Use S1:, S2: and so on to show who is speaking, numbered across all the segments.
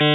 S1: Good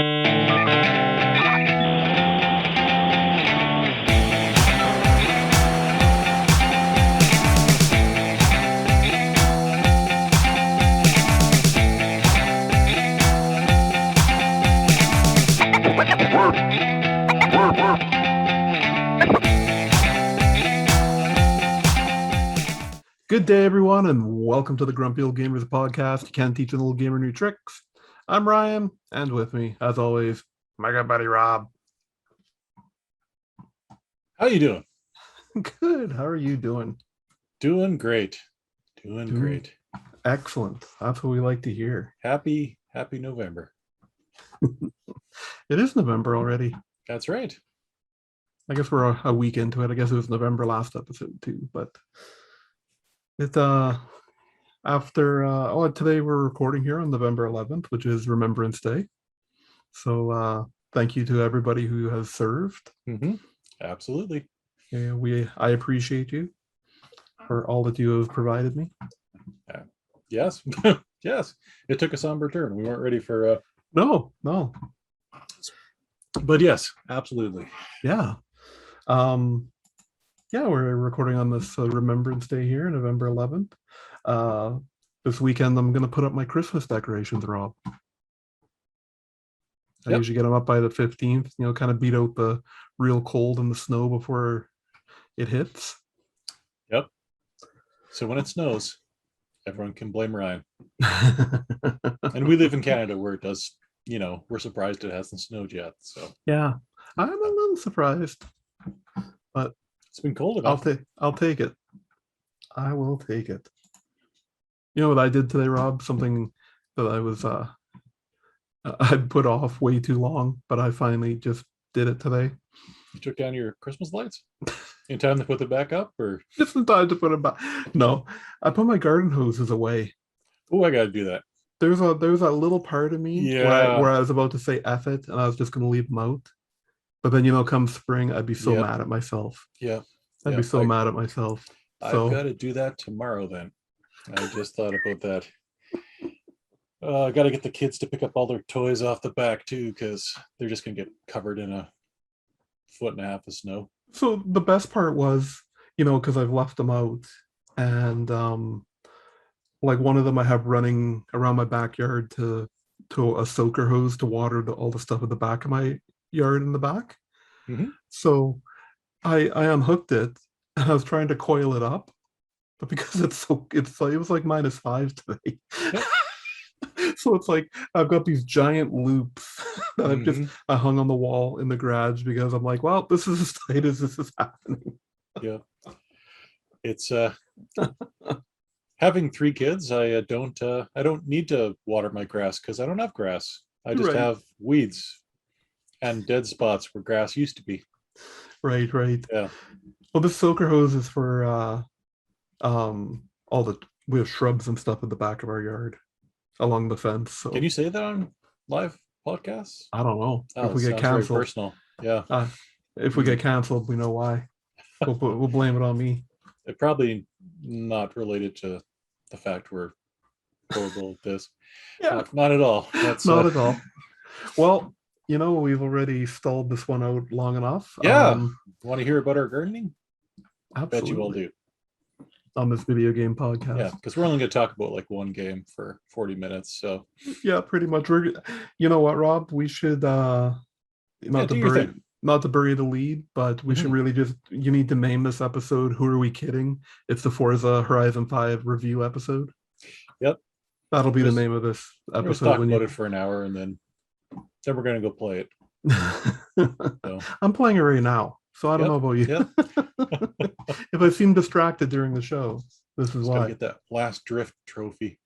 S1: day, everyone, and welcome to the Grumpy Old Gamers podcast. You can teach an old gamer new tricks. I'm Ryan, and with me, as always, my good buddy Rob.
S2: How you doing?
S1: Good. How are you doing?
S2: Doing great. Doing great.
S1: Excellent. That's what we like to hear.
S2: Happy November.
S1: It is November already.
S2: That's right.
S1: I guess we're a week into it. I guess it was November last episode too, but it after today we're recording here on November 11th, which is Remembrance Day. So thank you to everybody who has served.
S2: Absolutely.
S1: Yeah, I appreciate you for all that you have provided me.
S2: Yes. Yes. It took a somber turn. We weren't ready for
S1: No.
S2: But yes, absolutely.
S1: Yeah. Yeah, we're recording on this Remembrance Day here, November 11th. This weekend, I'm going to put up my Christmas decorations, Rob. I usually get them up by the 15th, kind of beat out the real cold and the snow before it hits.
S2: Yep. So when it snows, everyone can blame Ryan. And we live in Canada where it does, we're surprised it hasn't snowed yet. So
S1: yeah, I'm a little surprised, but
S2: it's been cold enough.
S1: I'll take it. I will take it. You know what I did today, Rob? Something that I was I'd put off way too long, but I finally just did it today.
S2: You took down your Christmas lights in time to put them back up, or
S1: just in time to put them back? No, I put my garden hoses away.
S2: Oh, I gotta do that.
S1: There's that little part of me where I was about to say F it, and I was just gonna leave them out. But then come spring, I'd be so mad at myself.
S2: Yeah.
S1: I'd be so mad at myself. So
S2: I've got to do that tomorrow then. I just thought about that. I got to get the kids to pick up all their toys off the back too, because they're just going to get covered in a 1.5 feet of snow.
S1: So the best part was, because I've left them out, and like one of them I have running around my backyard to a soaker hose to water all the stuff at the back of my yard in the back. So I unhooked it, and I was trying to coil it up, but because it was like -5 today. So it's like I've got these giant loops that I hung on the wall in the garage because I'm like, well, this is as tight as this is happening.
S2: Yeah, it's having 3 kids. I don't need to water my grass because I don't have grass. I just have weeds and dead spots where grass used to be.
S1: Right.
S2: Yeah.
S1: Well, this soaker hose is for we have shrubs and stuff at the back of our yard along the fence. So
S2: can you say that on live podcasts?
S1: I don't know.
S2: Oh,
S1: if we get canceled,
S2: personal. Yeah.
S1: If we get canceled, we know why. We'll blame it on me.
S2: It probably not related to the fact we're horrible at this.
S1: Yeah.
S2: Not at all. That's
S1: not at all. Well, we've already stalled this one out long enough.
S2: Yeah. Want to hear about our gardening?
S1: Absolutely.
S2: I bet you will do.
S1: On this video game podcast.
S2: Yeah, because we're only going to talk about like one game for 40 minutes. So
S1: yeah, pretty much. You know what, Rob? We should not to bury the lead, but we should really you need to name this episode Who Are We Kidding? It's the Forza Horizon 5 review episode.
S2: Yep.
S1: That'll be the name of this episode.
S2: We'll talk about it for an hour and then we're going to go play it.
S1: So. I'm playing it right now, so I don't know about you. If I seem distracted during the show, this is why.
S2: Get that last drift trophy.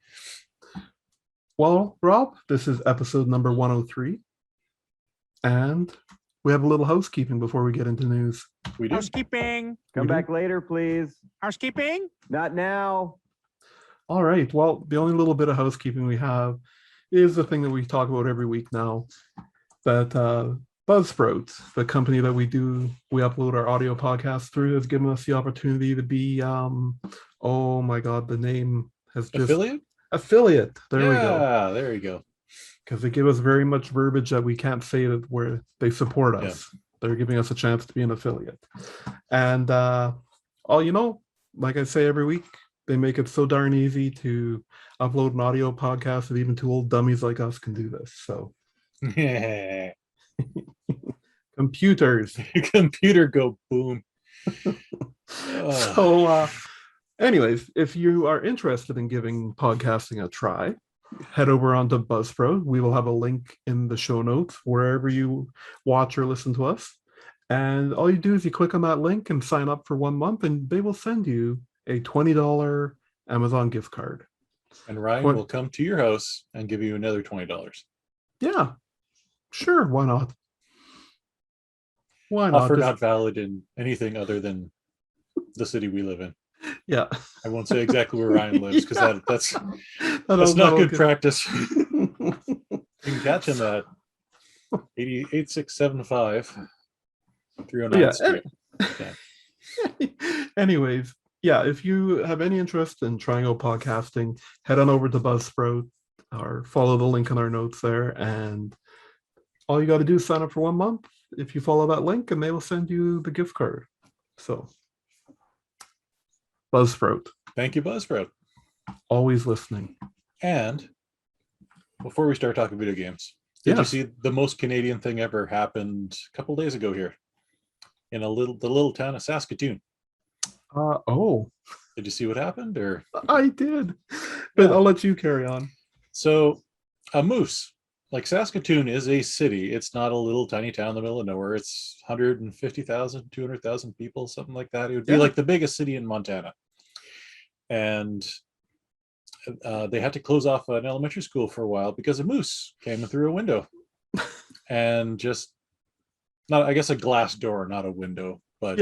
S1: Well, Rob, this is episode number 103, and we have a little housekeeping before we get into news.
S2: We do.
S3: Housekeeping.
S4: Come back later, please.
S3: Housekeeping.
S4: Not now.
S1: All right. Well, the only little bit of housekeeping we have is the thing that we talk about every week now, that Buzzsprout, the company that we upload our audio podcasts through, has given us the opportunity to be, oh my God, the name has just...
S2: Affiliate?
S1: Affiliate. There we go.
S2: Yeah, there you go.
S1: because they give us very much verbiage that we can't say that where they support us. They're giving us a chance to be an affiliate. And like I say every week, they make it so darn easy to upload an audio podcast that even two old dummies like us can do this. So computers.
S2: Computer go boom.
S1: So anyways, if you are interested in giving podcasting a try, head over onto Buzzsprout. We will have a link in the show notes wherever you watch or listen to us. And all you do is you click on that link and sign up for 1 month, and they will send you a $20 Amazon gift card.
S2: And Ryan will come to your house and give you another $20.
S1: Yeah, sure. Why not? Why not?
S2: Offer not valid in anything other than the city we live in.
S1: Yeah.
S2: I won't say exactly where Ryan lives because that's
S1: not
S2: good practice. You can catch him at 8675 309th Street.
S1: Yeah. Anyways, yeah, if you have any interest in trying out podcasting, head on over to Buzzsprout or follow the link in our notes there. And all you got to do is sign up for 1 month if you follow that link, and they will send you the gift card. So, Buzzsprout.
S2: Thank you, Buzzsprout.
S1: Always listening.
S2: And before we start talking video games, did you see the most Canadian thing ever happened a couple days ago here in the little town of Saskatoon? Did you see what happened? Or
S1: I did, but I'll let you carry on.
S2: So, a moose. Like, Saskatoon is a city. It's not a little tiny town in the middle of nowhere. It's 150,000, 200,000 people, something like that. It would be like the biggest city in Montana. And they had to close off an elementary school for a while because a moose came in through a window. And just, not, I guess, a glass door, not a window. But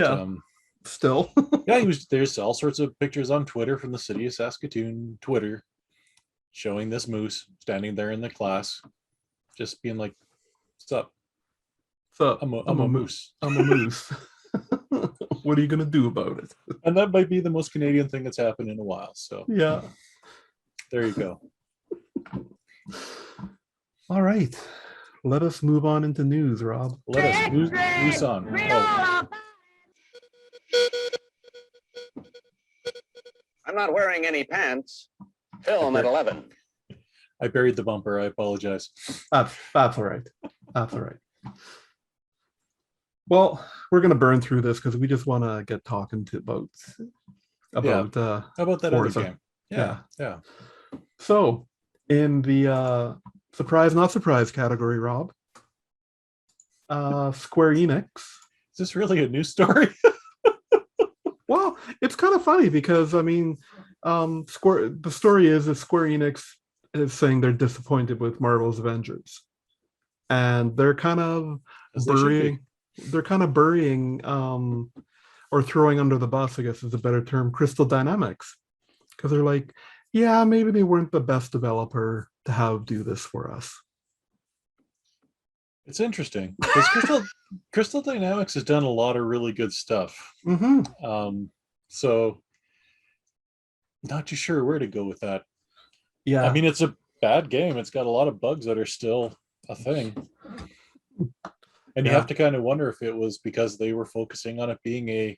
S1: still.
S2: There's all sorts of pictures on Twitter from the city of Saskatoon Twitter showing this moose standing there in the class, just being like, "What's up?
S1: So
S2: I'm a moose.
S1: I'm a moose. What are you gonna do about it?"
S2: And that might be the most Canadian thing that's happened in a while. So
S1: yeah,
S2: there you go.
S1: All right, let us move on into news, Rob.
S2: Let us moose on. Oh.
S3: I'm not wearing any pants. Film at 11.
S2: I buried the bumper. I apologize.
S1: That's all right. That's all right. Well, we're gonna burn through this because we just want to get talking about
S2: How about that
S1: Forza.
S2: other game? Yeah.
S1: So, in the surprise, not surprise category, Rob, Square Enix.
S2: Is this really a news story?
S1: Well, it's kind of funny because I mean, the story is that Square Enix is saying they're disappointed with Marvel's Avengers, and they're kind of burying or throwing under the bus, I guess is a better term, Crystal Dynamics, because they're like, yeah, maybe they weren't the best developer to have do this for us.
S2: It's interesting because Crystal Dynamics has done a lot of really good stuff.
S1: Mm-hmm.
S2: So not too sure where to go with that.
S1: Yeah,
S2: I mean, it's a bad game. It's got a lot of bugs that are still a thing. And you have to kind of wonder if it was because they were focusing on it being a,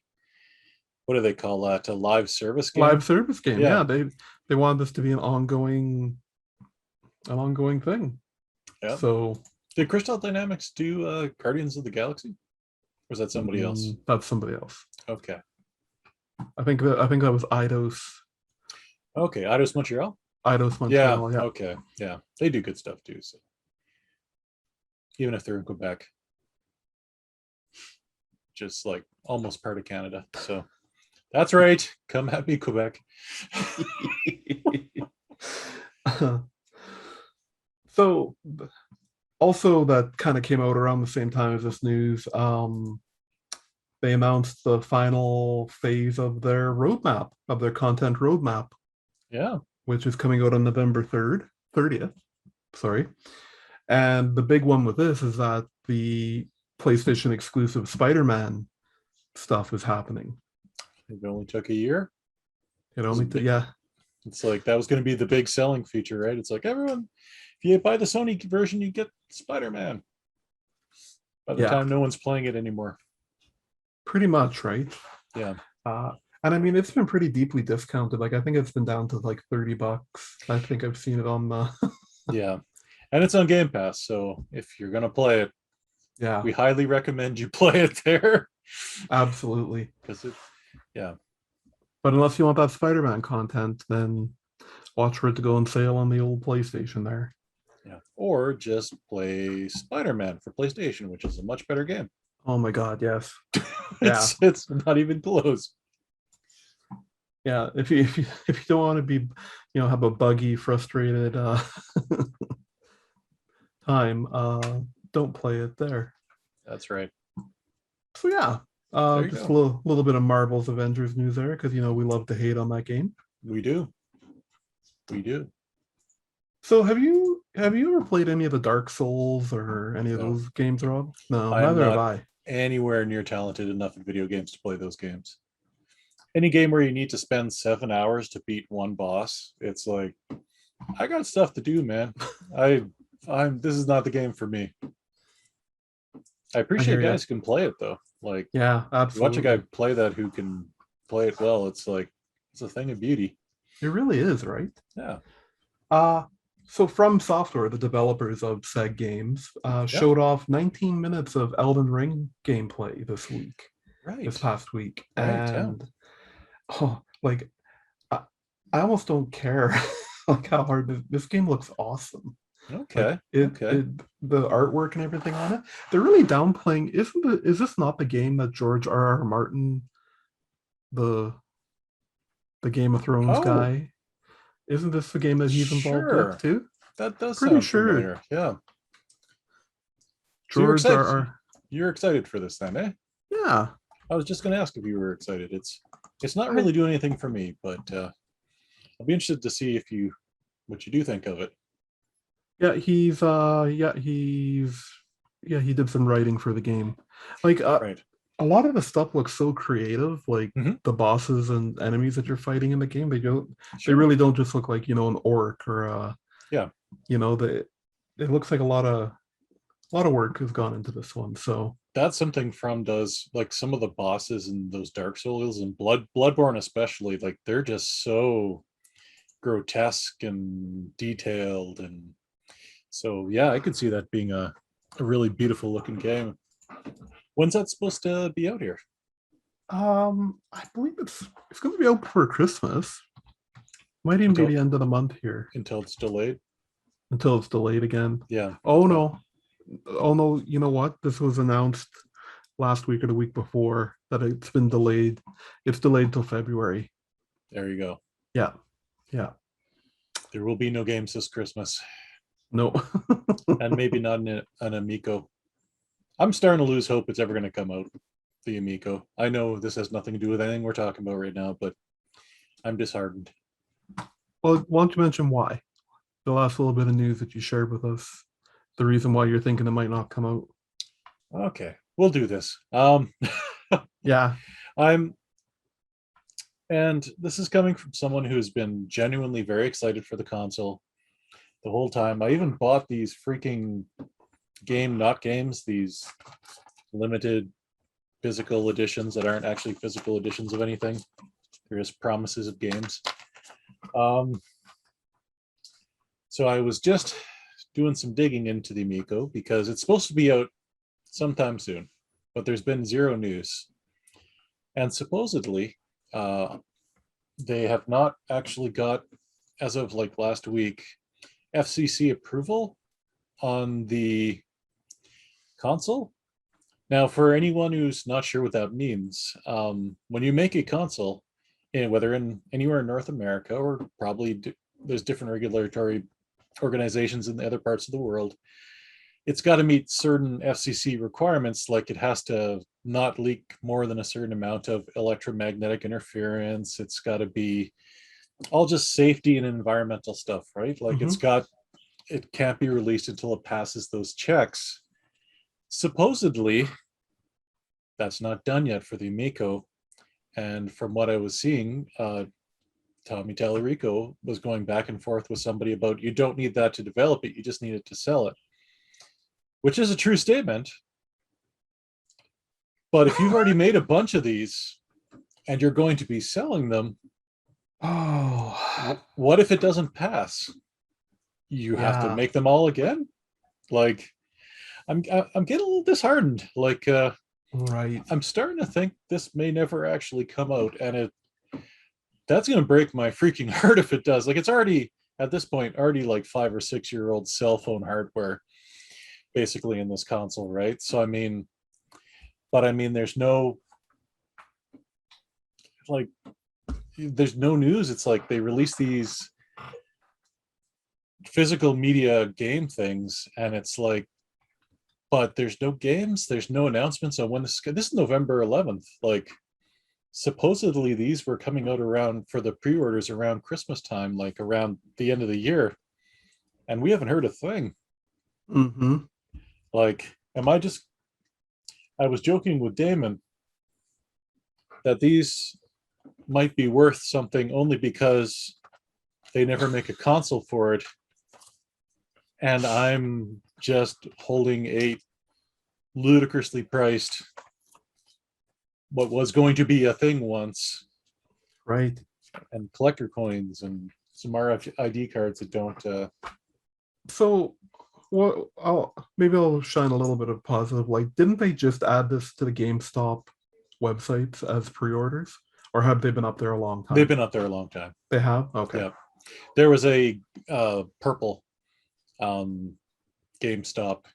S2: what do they call that? A live service game?
S1: Live service game. Yeah, they wanted this to be an ongoing thing. Yeah. So
S2: did Crystal Dynamics do Guardians of the Galaxy? Or was that somebody else?
S1: That's somebody else.
S2: Okay.
S1: I think that was Eidos.
S2: Okay, Eidos Montreal?
S1: Eidos Montreal, yeah.
S2: Okay. Yeah. They do good stuff too. So even if they're in Quebec. Just like almost part of Canada. So that's right. Come at me, Quebec.
S1: So also that kind of came out around the same time as this news. They announced the final phase of their roadmap, of their content roadmap.
S2: Yeah.
S1: Which is coming out on November 30th. Sorry. And the big one with this is that the PlayStation exclusive Spiderman stuff is happening.
S2: It only took a year.
S1: It only took, yeah.
S2: It's like that was going to be the big selling feature, right? It's like everyone, if you buy the Sony version, you get Spider-Man. By the
S1: Yeah.
S2: time no one's playing it anymore.
S1: Pretty much, right?
S2: Yeah.
S1: And I mean, it's been pretty deeply discounted. Like, I think it's been down to like $30. I think I've seen it on
S2: Yeah. And it's on Game Pass, so if you're gonna play it,
S1: yeah,
S2: we highly recommend you play it there.
S1: absolutely.
S2: Because it, yeah.
S1: But unless you want that Spider-Man content, then watch for it to go on sale on the old PlayStation there.
S2: Yeah. Or just play Spider-Man for PlayStation, which is a much better game.
S1: Oh my God, yes. Yeah.
S2: It's not even close.
S1: Yeah, if you don't want to be, have a buggy, frustrated time, don't play it there.
S2: That's right.
S1: So yeah,
S2: There you
S1: just
S2: go.
S1: a little bit of Marvels Avengers news there, because we love to hate on that game.
S2: We do. We do.
S1: So have you ever played any of the Dark Souls or any of
S2: No.
S1: those games, Rob? No,
S2: I am
S1: neither have
S2: not
S1: I.
S2: anywhere near talented enough in video games to play those games. Any game where you need to spend 7 hours to beat one boss, it's like, I got stuff to do, man. This is not the game for me. I appreciate
S1: hear ya.
S2: guys who can play it though. Like,
S1: Yeah,
S2: you watch a
S1: absolutely.
S2: guy play that who can play it well. It's like it's a thing of beauty.
S1: It really is, right?
S2: Yeah.
S1: So From Software, the developers of said games, showed off 19 minutes of Elden Ring gameplay this past week,
S2: Right, yeah.
S1: and like I almost don't care like how hard this game looks awesome.
S2: Okay.
S1: Like the artwork and everything on it, they're really downplaying. Is this not the game that George R.R. Martin, the Game of Thrones
S2: Oh,
S1: guy? Isn't this the game that he's involved
S2: sure.
S1: with too?
S2: That does
S1: Pretty
S2: sound
S1: sure.
S2: familiar. Yeah. So
S1: George R.R.
S2: you're excited for this then, eh?
S1: Yeah.
S2: I was just gonna ask if you were excited. It's not really doing anything for me, but I'll be interested to see what you do think of it.
S1: Yeah, he did some writing for the game. Like
S2: Right.
S1: a lot of the stuff looks so creative, like
S2: Mhm.
S1: the bosses and enemies that you're fighting in the game. They
S2: Sure.
S1: really don't just look like, an orc or
S2: Yeah.
S1: it looks like a lot of work has gone into this one. So
S2: That's something From does, like some of the bosses in those Dark Souls and Bloodborne especially, like they're just so grotesque and detailed, and so yeah, I could see that being a really beautiful looking game. When's that supposed to be out here?
S1: I believe it's going to be out for Christmas. Might even be the end of the month here
S2: Until it's delayed.
S1: until it's delayed again.
S2: Yeah.
S1: Oh no. You know what? This was announced last week or the week before that it's been delayed. It's delayed till February.
S2: There you go.
S1: Yeah. Yeah.
S2: There will be no games this Christmas,
S1: No.
S2: and maybe not an Amico. I'm starting to lose hope it's ever going to come out, the Amico. I know this has nothing to do with anything we're talking about right now, but I'm disheartened.
S1: Well, why don't you mention why? The last little bit of news that you shared with us, the reason why you're thinking it might not come out.
S2: Okay, we'll do this.
S1: Yeah.
S2: And this is coming from someone who's been genuinely very excited for the console the whole time. I even bought these freaking these limited physical editions that aren't actually physical editions of anything. They're just promises of games. So I was just doing some digging into the Amico because it's supposed to be out sometime soon, but there's been zero news. And supposedly, they have not actually got, as of like last week, FCC approval on the console. Now, for anyone who's not sure what that means, when you make a console, whether anywhere in North America or probably there's different regulatory organizations in the other parts of the world, it's got to meet certain FCC requirements, like it has to not leak more than a certain amount of electromagnetic interference. It's got to be all just safety and environmental stuff, right? Like it can't be released until it passes those checks. Supposedly, that's not done yet for the Amico. And from what I was seeing, Tommy Tallarico was going back and forth with somebody about you don't need that to develop it, you just need it to sell it, which is a true statement. But if you've already made a bunch of these and you're going to be selling them, what if it doesn't pass? You have to make them all again. Like, I'm getting a little disheartened. Like,
S1: right.
S2: I'm starting to think this may never actually come out, and that's going to break my freaking heart if it does. Like, it's already at this point like 5 or 6 year old cell phone hardware basically in this console, right? So I mean, there's no news. It's like they release these physical media game things, and it's like, but there's no games, there's no announcements on when this is November 11th. Like, supposedly these were coming out around for the pre-orders around Christmas time, like around the end of the year, and we haven't heard a thing. Like, I was joking with Damon that these might be worth something only because they never make a console for it, and I'm just holding a ludicrously priced what was going to be a thing once,
S1: right,
S2: and collector coins and some RFID cards that don't
S1: so well, maybe I'll shine a little bit of positive light. Didn't they just add this to the GameStop websites as pre-orders, or have they been up there a long time?
S2: They've been up there a long time.
S1: They have? Okay.
S2: Yeah, there was a purple GameStop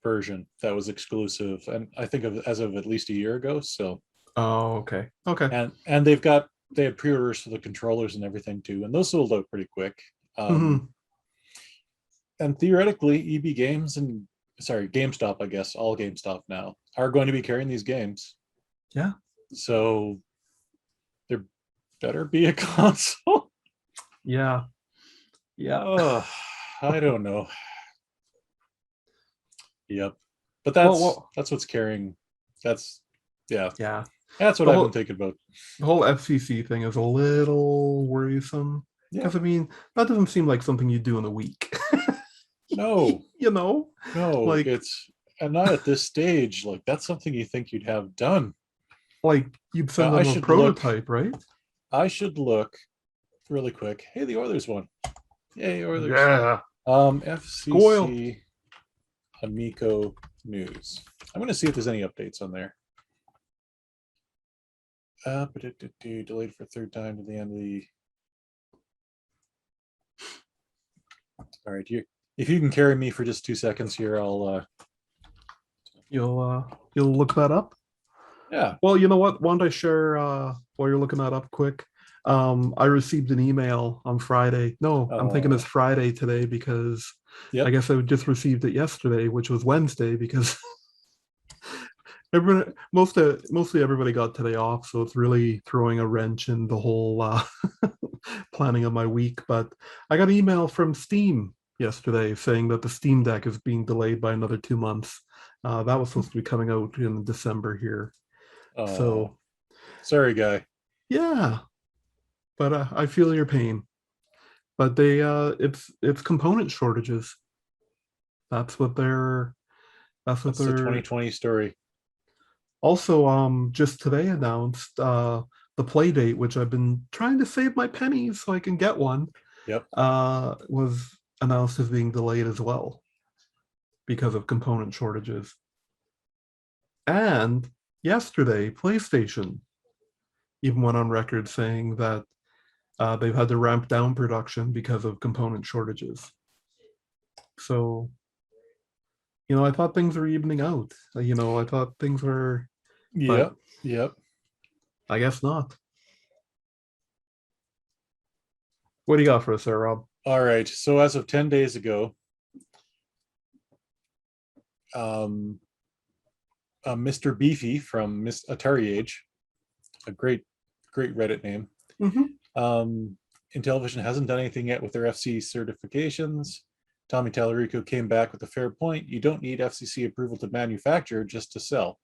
S2: version that was exclusive, and I think as of at least a year ago. So
S1: okay.
S2: And they had pre-orders for the controllers and everything too, and those sold out pretty quick. And theoretically, GameStop, I guess, all GameStop now are going to be carrying these games.
S1: Yeah.
S2: So there better be a console.
S1: Yeah.
S2: I don't know. Yep. But that's what's carrying. That's what I've been thinking about.
S1: The whole FCC thing is a little worrisome. Because I mean, that doesn't seem like something you do in a week.
S2: No.
S1: No,
S2: like, and not at this stage. Like, that's something you think you'd have done.
S1: Like, you'd send them a prototype, right?
S2: I should look really quick. Hey, the Oilers won. Yay, Oilers.
S1: Yeah.
S2: FCC Amico news. I'm going to see if there's any updates on there. Delayed for third time to the end of the. All right, if you can carry me for just 2 seconds here, I'll.
S1: You'll look that up.
S2: Yeah.
S1: Well, you know what? Why don't I share while you're looking that up quick? I received an email on Friday. No, I'm thinking it's Friday today because I guess I just received it yesterday, which was Wednesday because mostly everybody got today off, so it's really throwing a wrench in the whole planning of my week. But I got an email from Steam yesterday saying that the Steam Deck is being delayed by another 2 months. That was supposed to be coming out in December here. So
S2: sorry, guy.
S1: Yeah, but I feel your pain. But they it's component shortages. That's the
S2: 2020 story.
S1: Also, just today announced the Playdate, which I've been trying to save my pennies so I can get one.
S2: Yep.
S1: Was announced as being delayed as well because of component shortages. And yesterday, PlayStation even went on record saying that they've had to ramp down production because of component shortages. So, I thought things were evening out. I thought things were.
S2: Yep.
S1: I guess not. What do you got for us there, Rob?
S2: All right. So as of 10 days ago, Mr. Beefy from Atari Age, a great Reddit name. Intellivision hasn't done anything yet with their FC certifications. Tommy Tallarico came back with a fair point. You don't need FCC approval to manufacture, just to sell.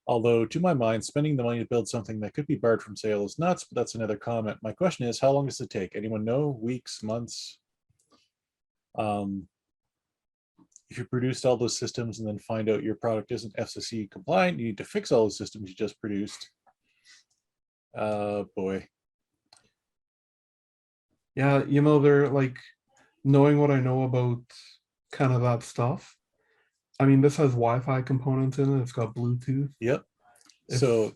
S2: Although, to my mind, spending the money to build something that could be barred from sale is nuts, but that's another comment. My question is, how long does it take? Anyone know? Weeks, months? If you produced all those systems and then find out your product isn't FCC compliant, you need to fix all the systems you just produced. Boy.
S1: Yeah, they're like, knowing what I know about kind of that stuff. I mean, this has Wi-Fi components in it. It's got Bluetooth.
S2: Yep.
S1: It's-
S2: So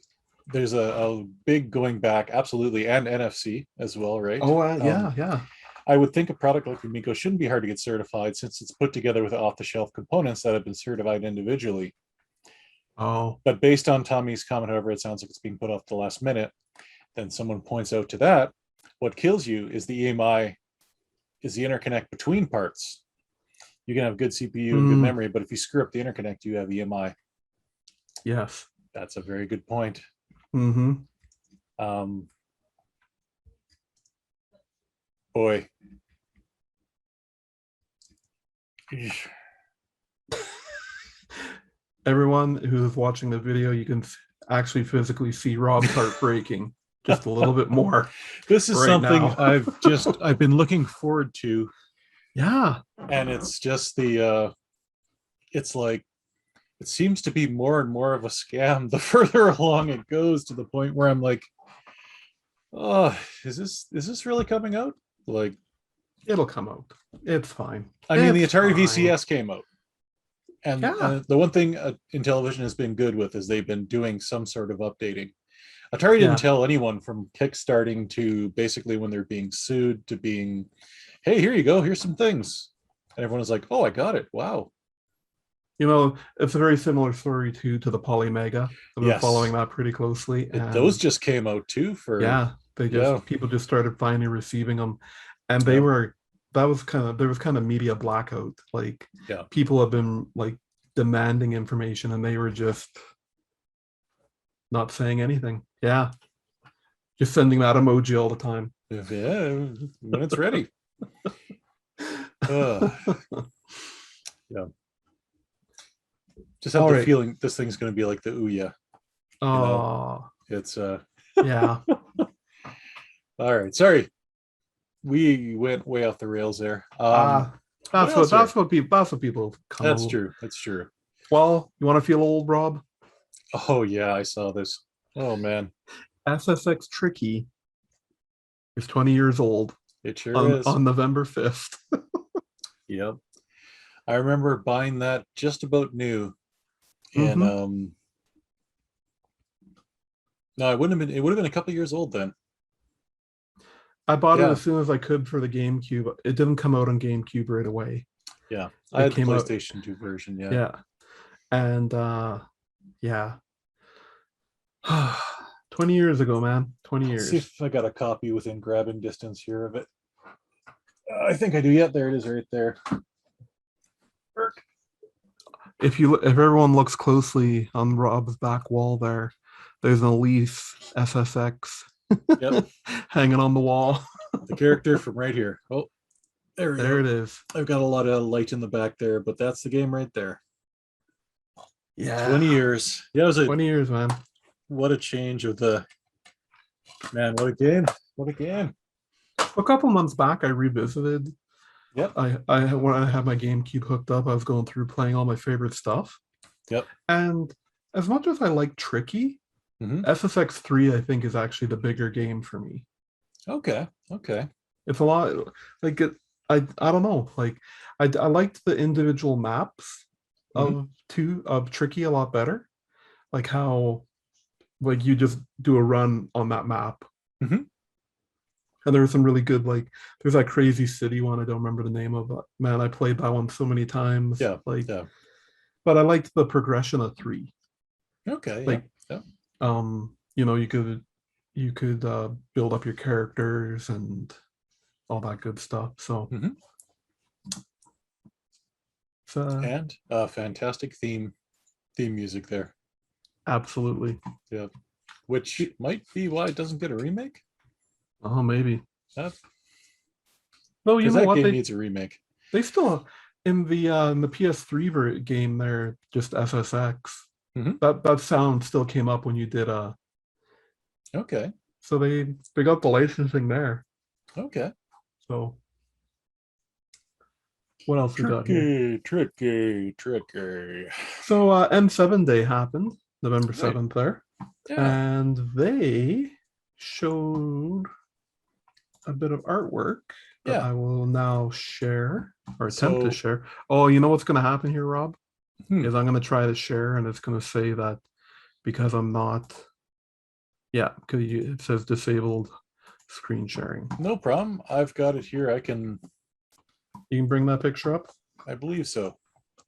S2: there's a big going back, absolutely, and NFC as well, right?
S1: Oh, yeah.
S2: I would think a product like Rumiko shouldn't be hard to get certified since it's put together with off-the-shelf components that have been certified individually.
S1: Oh,
S2: But based on Tommy's comment, however, it sounds like it's being put off the last minute. Then someone points out to that, what kills you is the EMI, is the interconnect between parts. You can have good CPU and good memory, but if you screw up the interconnect, you have EMI.
S1: yes.
S2: That's a very good point.
S1: Mm-hmm.
S2: Boy.
S1: Everyone who is watching the video, you can actually physically see Rob's heart breaking just a little bit more.
S2: This is
S1: right
S2: something
S1: now.
S2: I've been looking forward to.
S1: Yeah.
S2: And it's just it's like, it seems to be more and more of a scam the further along it goes, to the point where I'm like, oh, is this really coming out? Like,
S1: It'll come out. It's fine.
S2: I mean, the
S1: It's
S2: Atari
S1: fine.
S2: VCS came out. And
S1: Yeah.
S2: the one thing Intellivision has been good with is they've been doing some sort of updating. Atari
S1: Yeah.
S2: didn't tell anyone from kickstarting to basically when they're being sued to being, hey, here you go, here's some things. And everyone was like, oh, I got it. Wow.
S1: It's a very similar story to the Polymega. I've been
S2: Yes.
S1: following that pretty closely. And
S2: Those just came out too for
S1: yeah, people just started finally receiving them. And there was kind of media blackout. Like,
S2: Yeah.
S1: people have been like demanding information and they were just not saying anything. Yeah. Just sending that emoji all the time.
S2: Yeah, when it's ready. Yeah. Just have the feeling this thing's going to be like the Ouya.
S1: Oh,
S2: it's
S1: yeah.
S2: All right, sorry, we went way off the rails there.
S1: That's what people come.
S2: That's true. That's true.
S1: Well, you want to feel old, Rob?
S2: Oh yeah, I saw this. Oh man,
S1: SSX Tricky is 20 years old.
S2: It sure is.
S1: On November 5th.
S2: Yep. I remember buying that just about new. And no, it would have been a couple years old then.
S1: I bought it as soon as I could for the GameCube. It didn't come out on GameCube right away.
S2: Yeah. I had the PlayStation 2 version, yeah.
S1: Yeah. And 20 years ago, man. 20 years.
S2: Let's see if I got a copy within grabbing distance here of it. I think I do. Yeah, there it is right there.
S1: If everyone looks closely on Rob's back wall there's an Elise SSX hanging on the wall.
S2: The character from right here. Oh, there
S1: it is.
S2: I've got a lot of light in the back there, but that's the game right there.
S1: Yeah.
S2: 20 years. Yeah, it was
S1: 20 years, man.
S2: What a change of the man. What a game. What a game.
S1: A couple months back I revisited.
S2: Yep.
S1: When I had my GameCube hooked up, I was going through playing all my favorite stuff.
S2: Yep.
S1: And as much as I like Tricky, SSX 3 I think is actually the bigger game for me.
S2: Okay.
S1: It's a lot like it. I don't know. Like I liked the individual maps of Tricky a lot better. Like how like you just do a run on that map. And there was some really good, like, there's that crazy city one. I don't remember the name of it. Man, I played that one so many times.
S2: Yeah.
S1: But I liked the progression of 3.
S2: Okay.
S1: Like, you could build up your characters and all that good stuff. So,
S2: and fantastic theme music there.
S1: Absolutely.
S2: Yeah. Which might be why it doesn't get a remake.
S1: Oh, maybe.
S2: Well, you know what? Game needs a remake.
S1: They still in the PS3 game. They're just SSX. That sound still came up when you did
S2: Okay.
S1: so they got the licensing there.
S2: Okay.
S1: So what else we got here?
S2: Tricky.
S1: So M7 Day happened November
S2: Right.
S1: 7th there,
S2: Yeah.
S1: and they showed a bit of artwork that
S2: Yeah.
S1: I will now share or attempt to
S2: So-
S1: share. Oh, you know what's going to happen here, Rob?
S2: Hmm.
S1: Is I'm going to try to share, and it's going to say that because I'm not. Yeah, because it says disabled screen sharing.
S2: No problem. I've got it here. I can.
S1: You can bring that picture up.
S2: I believe so.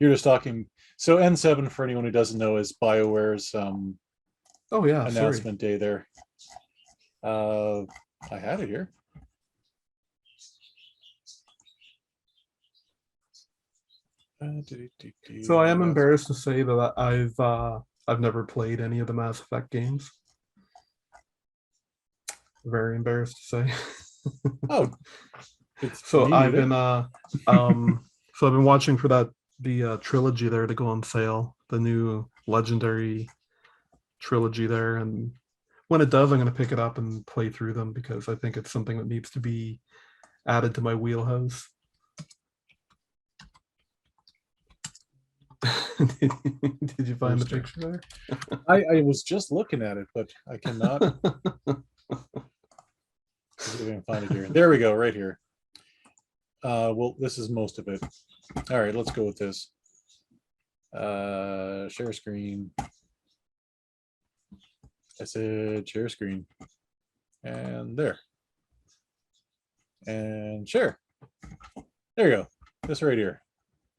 S2: You're just talking. So N7, for anyone who doesn't know, is BioWare's
S1: Oh yeah, sorry.
S2: announcement day there. I had it here.
S1: So I am embarrassed to say that I've never played any of the Mass Effect games. Very embarrassed to say.
S2: Oh,
S1: So
S2: me
S1: I've
S2: neither.
S1: been so I've been watching for the trilogy there to go on sale, the new legendary trilogy there, and when it does, I'm going to pick it up and play through them because I think it's something that needs to be added to my wheelhouse. Did you find the
S2: Poster.
S1: picture there?
S2: I was just looking at it, but I cannot. See if I can find it here. There we go, right here. Well, this is most of it. All right, let's go with this. Share screen. I said share screen. And there. And share. There you go. This right here.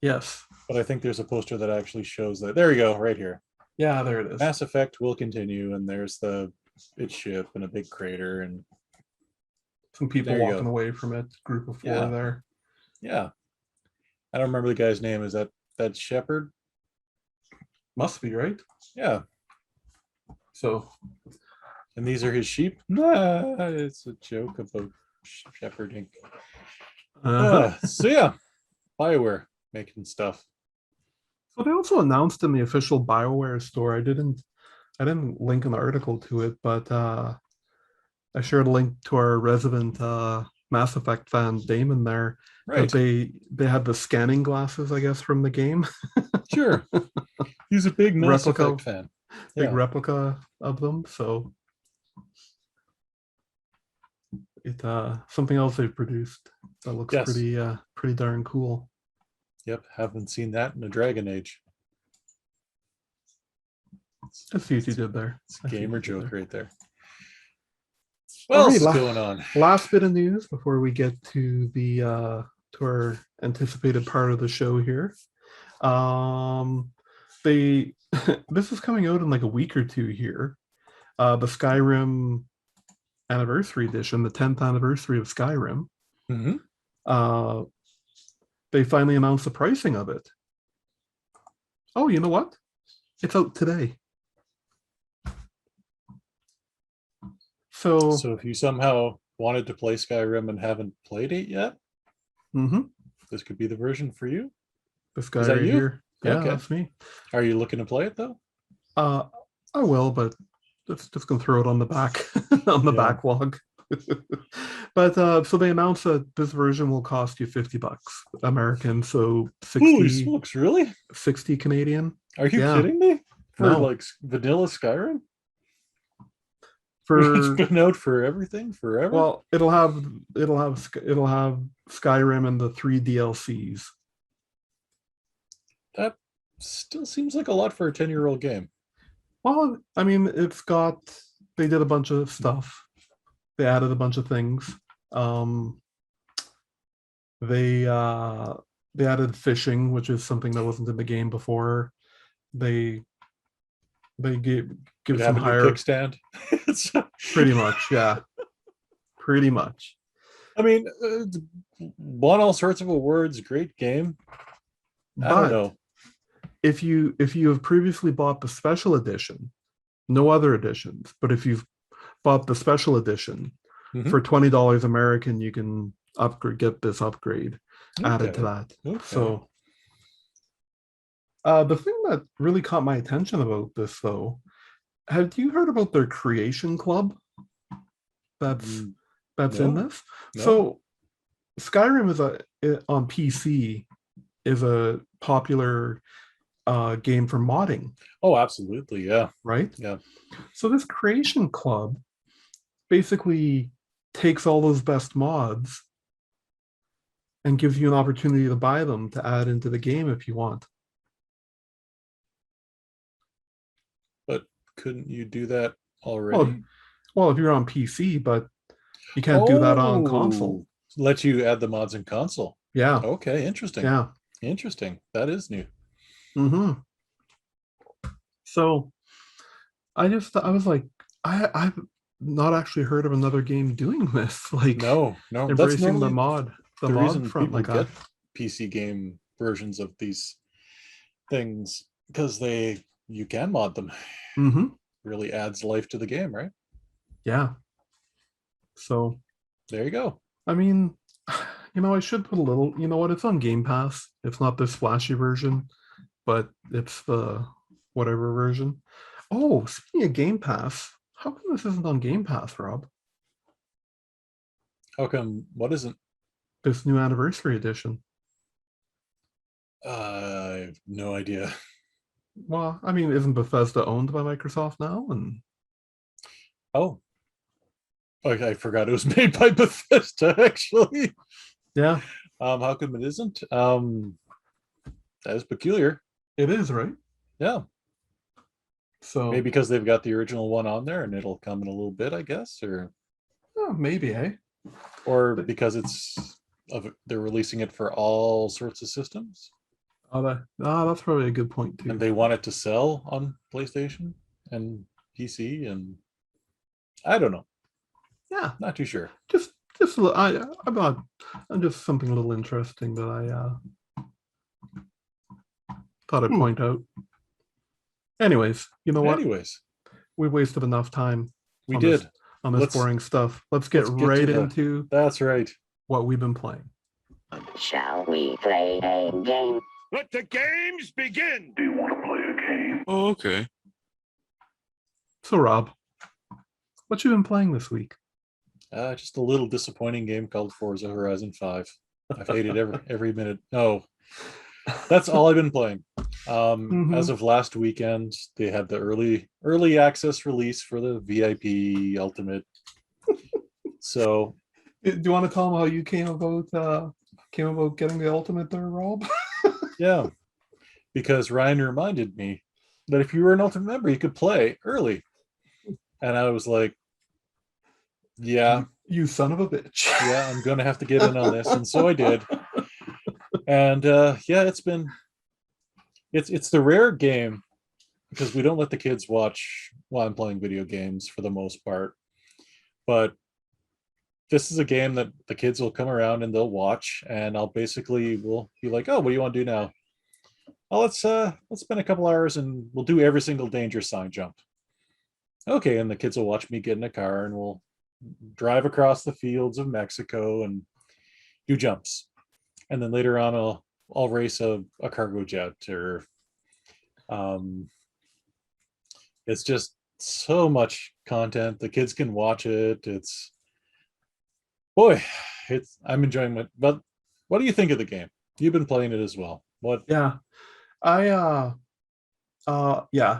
S1: Yes.
S2: But I think there's a poster that actually shows that. There you go, right here.
S1: Yeah, there it is.
S2: Mass Effect will continue, and there's its ship and a big crater, and
S1: Some people
S2: there you
S1: walking
S2: go.
S1: away from it. Group of four
S2: Yeah.
S1: there.
S2: Yeah. I don't remember the guy's name. Is that Shepherd?
S1: Must be, right?
S2: Yeah.
S1: So
S2: And these are his sheep? Nah, it's a joke about shepherding. So yeah, BioWare making stuff.
S1: So they also announced in the official BioWare store. I didn't link an article to it, but I shared a link to our resident Mass Effect fan Damon there.
S2: Right.
S1: That they had the scanning glasses, I guess, from the game.
S2: Sure. He's a big Mass
S1: Replica.
S2: Effect fan.
S1: Big
S2: Yeah.
S1: replica of them. So it something else they've produced that looks
S2: Yes.
S1: pretty darn cool.
S2: Yep. Haven't seen that in a Dragon Age.
S1: I see what you did there.
S2: It's
S1: I
S2: a
S1: see
S2: gamer
S1: what you did
S2: joke
S1: there.
S2: right there.
S1: All
S2: What
S1: right,
S2: else is going on?
S1: Last bit of news before we get to the to our anticipated part of the show here. They this is coming out in like a week or two here. The Skyrim Anniversary Edition, the 10th anniversary of Skyrim.
S2: Mm-hmm.
S1: They finally announced the pricing of it. Oh, you know what? It's out today. So
S2: if you somehow wanted to play Skyrim and haven't played it yet, this could be the version for you.
S1: This guy
S2: Is that
S1: right
S2: you?
S1: here. Yeah,
S2: Okay.
S1: that's me.
S2: Are you looking to play it though?
S1: I will, but just gonna throw it on the back on the
S2: Yeah.
S1: backlog. But so they announced that this version will cost you $50 American, so
S2: Holy
S1: 60,
S2: smokes, really?
S1: 60 Canadian.
S2: Are you
S1: Yeah.
S2: kidding me? For
S1: No.
S2: like vanilla Skyrim?
S1: For
S2: It's been out for everything forever.
S1: well, it'll have Skyrim and the 3 DLCs.
S2: That still seems like a lot for a 10-year-old game.
S1: Well, I mean, they did a bunch of stuff. They added a bunch of things. They added fishing, which is something that wasn't in the game before. They give
S2: Could
S1: some
S2: have a new
S1: higher
S2: kickstand.
S1: pretty much, yeah. Pretty much.
S2: I mean, won all sorts of awards. Great game. I don't
S1: But
S2: know.
S1: if you have previously bought the special edition, no other editions, but if you've bought the special edition for $20 American, you can get this upgrade added to that.
S2: Okay.
S1: So The thing that really caught my attention about this, though, have you heard about their creation club? That's
S2: Mm,
S1: that's in
S2: no,
S1: this.
S2: no.
S1: So Skyrim is on PC is a popular game for modding,
S2: Oh, absolutely. Yeah.
S1: right?
S2: Yeah.
S1: So this creation club basically takes all those best mods and gives you an opportunity to buy them to add into the game if you want.
S2: But couldn't you do that
S1: Well,
S2: already?
S1: well, if you're on PC, but you can't do that on console.
S2: Oh, let you add the mods in console.
S1: Yeah,
S2: Okay, interesting.
S1: yeah.
S2: Interesting. That is new.
S1: Mm-hmm. So I was like, I've not actually heard of another game doing this, like
S2: No, no, that's
S1: embracing
S2: normally
S1: the
S2: the
S1: mod
S2: reason
S1: front
S2: people
S1: like that.
S2: get PC game versions of these things because they you can mod them.
S1: Mm-hmm.
S2: Really adds life to the game, right?
S1: Yeah. So
S2: There you go.
S1: I mean, I should put a little, you know what, it's on Game Pass. It's not this flashy version, but it's the whatever version. Oh, speaking of Game Pass, how come this isn't on Game Pass, Rob?
S2: How come? What isn't?
S1: This new Anniversary Edition.
S2: I have no idea.
S1: Well, I mean, isn't Bethesda owned by Microsoft now? And
S2: Oh, I forgot it was made by Bethesda. Actually,
S1: yeah,
S2: how come it isn't? That is peculiar.
S1: it is, right?
S2: Yeah,
S1: So,
S2: maybe because they've got the original one on there, and it'll come in a little bit, I guess,
S1: oh, maybe, hey?
S2: or
S1: But,
S2: because they're releasing it for all sorts of systems,
S1: that's probably a good point
S2: and
S1: too.
S2: they want it to sell on PlayStation and PC, and I don't know,
S1: Yeah,
S2: not too sure.
S1: just a little, I'm just something a little interesting that I thought I'd
S2: Ooh.
S1: point out. Anyways, you know what?
S2: Anyways,
S1: We wasted enough time
S2: we
S1: on
S2: did.
S1: this
S2: Let's
S1: boring stuff. Let's get
S2: to
S1: right
S2: the.
S1: into
S2: That's right.
S1: what we've been playing.
S5: Shall we play a game?
S6: Let the games begin!
S7: Do you want to play a game?
S6: Oh, okay.
S1: So, Rob, what you been playing this week?
S2: Just a little disappointing game called Forza Horizon 5. I've hated every minute. No, that's all I've been playing. As of last weekend, they had the early access release for the VIP Ultimate. So,
S1: Do you want to tell them how you came about getting the Ultimate there, Rob?
S2: yeah, because Ryan reminded me that if you were an Ultimate member, you could play early. And I was like, yeah,
S1: You son of a bitch.
S2: yeah, I'm going to have to get in on this. And so I did. And yeah, it's the rare game because we don't let the kids watch while I'm playing video games for the most part. But this is a game that the kids will come around and they'll watch, and we'll be like, oh, what do you want to do now? Oh, let's spend a couple hours and we'll do every single danger sign jump. Okay, and the kids will watch me get in a car and we'll drive across the fields of Mexico and do jumps. And then later on I'll race a cargo jet, or it's just so much content. The kids can watch it. I'm enjoying it. But what do you think of the game? You've been playing it as well. What?
S1: Yeah. Yeah,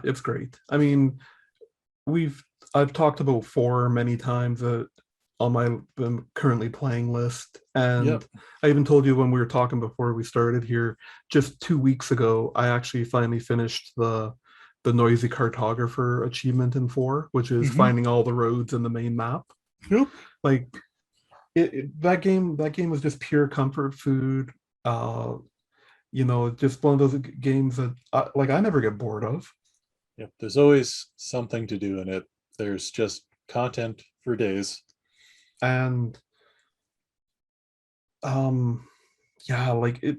S1: it's great. I mean, I've talked about 4 many times on my currently playing list, and
S2: Yep.
S1: I even told you when we were talking before we started here, just 2 weeks ago, I actually finally finished the noisy cartographer achievement in 4, which is finding all the roads in the main map.
S2: Yep.
S1: Like that game was just pure comfort food. Just one of those games that I never get bored of.
S2: Yep. There's always something to do in it. There's just content for days.
S1: And yeah, like it,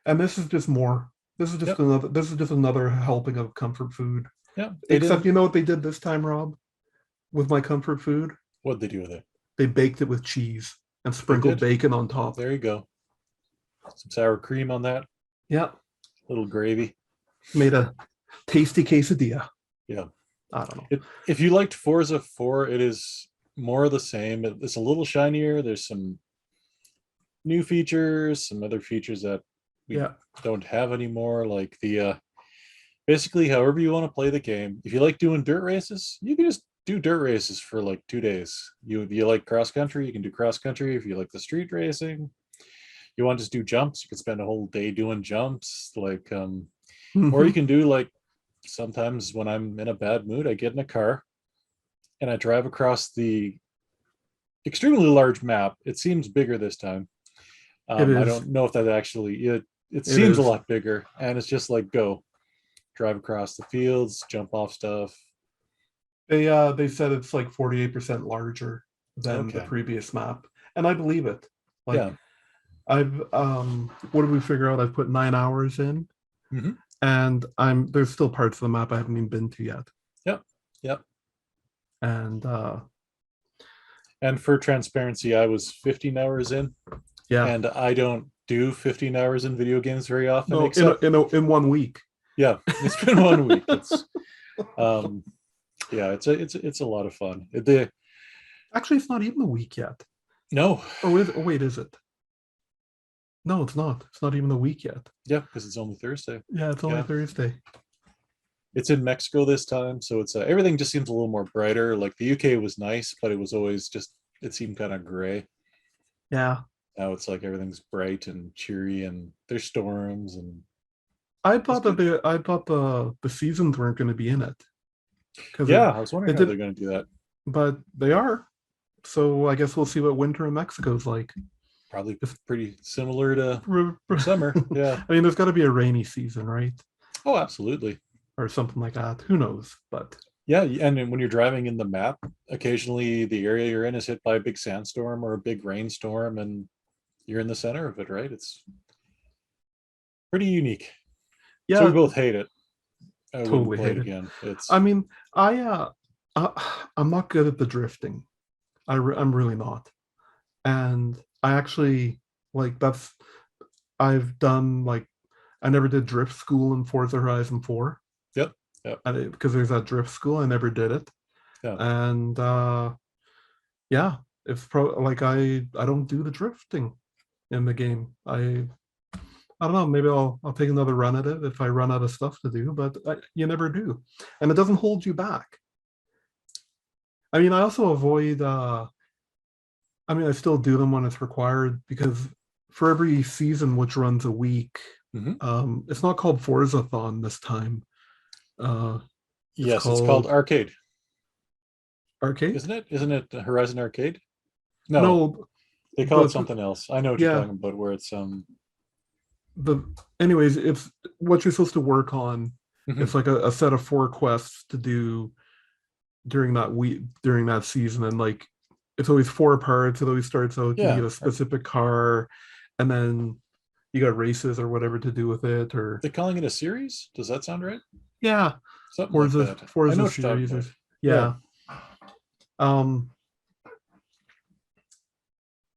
S1: and this is just more. This is just another helping of comfort food.
S2: Yeah.
S1: Except you know what they did this time, Rob? With my comfort food?
S2: What'd they do with it?
S1: They baked it with cheese and sprinkled bacon on top.
S2: There you go. Some sour cream on that.
S1: Yeah.
S2: Little gravy.
S1: Made a tasty quesadilla.
S2: Yeah.
S1: I don't know.
S2: If you liked Forza 4, it is more of the same. It's a little shinier. There's some new features, some other features that we
S1: Yeah.
S2: don't have anymore, like the basically however you want to play the game. If you like doing dirt races, you can just do dirt races for like 2 days. You like cross country, you can do cross country. If you like the street racing, you want to just do jumps, you can spend a whole day doing jumps, like or you
S1: Mhm.
S2: can do like, sometimes when I'm in a bad mood, I get in a car and I drive across the extremely large map. It seems bigger this time.
S1: It
S2: I
S1: is.
S2: don't know if that actually it
S1: It
S2: seems a
S1: is.
S2: lot bigger, and it's just like go drive across the fields, jump off stuff.
S1: They said it's like 48% larger than the
S2: Okay.
S1: previous map. And I believe it. Like
S2: Yeah.
S1: I've what did we figure out? I've put 9 hours in,
S2: Mhm.
S1: and there's still parts of the map I haven't even been to yet.
S2: Yep. Yep.
S1: And
S2: And for transparency, I was 15 hours in,
S1: yeah.
S2: and I don't do 15 hours in video games very often,
S1: No,
S2: except
S1: in 1 week.
S2: yeah, it's been 1 week. It's yeah, it's a lot of fun.
S1: Actually, it's not even a week yet.
S2: No,
S1: Wait, is it? No, it's not. It's not even a week yet.
S2: yeah, because it's only Thursday.
S1: Yeah, it's only
S2: Yeah.
S1: Thursday.
S2: It's in Mexico this time, so it's everything just seems a little more brighter. Like the UK was nice, but it was always just, it seemed kind of gray.
S1: Yeah.
S2: Now it's like everything's bright and cheery, and there's storms, and
S1: I thought the seasons weren't going to be in it.
S2: yeah, I was wondering
S1: it
S2: how
S1: did,
S2: they're going to do that.
S1: but they are. So I guess we'll see what winter in Mexico's like.
S2: Probably pretty similar to
S1: I
S2: summer. Yeah.
S1: mean, there's got to be a rainy season, right?
S2: Oh, absolutely.
S1: Or something like that. Who knows? But
S2: Yeah, and then when you're driving in the map, occasionally the area you're in is hit by a big sandstorm or a big rainstorm, and you're in the center of it, right? It's pretty unique.
S1: yeah,
S2: So we both hate it. I wouldn't
S1: totally
S2: play
S1: hate
S2: it
S1: it.
S2: again. It's
S1: I mean, I'm not good at the drifting. I'm really not. And I actually like I've done like I never did drift school in Forza Horizon 4.
S2: yep, yep,
S1: Because there's that drift school, I never did it.
S2: yeah.
S1: And yeah, it's like I don't do the drifting in the game. I don't know, maybe I'll take another run at it if I run out of stuff to do, but you never do. And it doesn't hold you back. I mean, I also avoid I mean, I still do them when it's required because for every season which runs a week,
S2: Mhm.
S1: it's not called Forzathon this time.
S2: Yes, it's called Arcade,
S1: Arcade.
S2: isn't it? Isn't it Horizon Arcade? No,
S1: No,
S2: they call it
S1: but
S2: something else. I know what you're
S1: yeah,
S2: talking about, where it's
S1: the anyways, it's what you're supposed to work on.
S2: mhm.
S1: It's like a set of 4 quests to do during that week during that season, and like it's always 4 parts. It always starts out you
S2: Yeah.
S1: need a specific car, and then you got races or whatever to do with it, or
S2: They're calling it a series. Does that sound right?
S1: yeah,
S2: Something like that. I know
S1: Forza
S2: what you're talking
S1: series.
S2: about.
S1: Yeah. Um.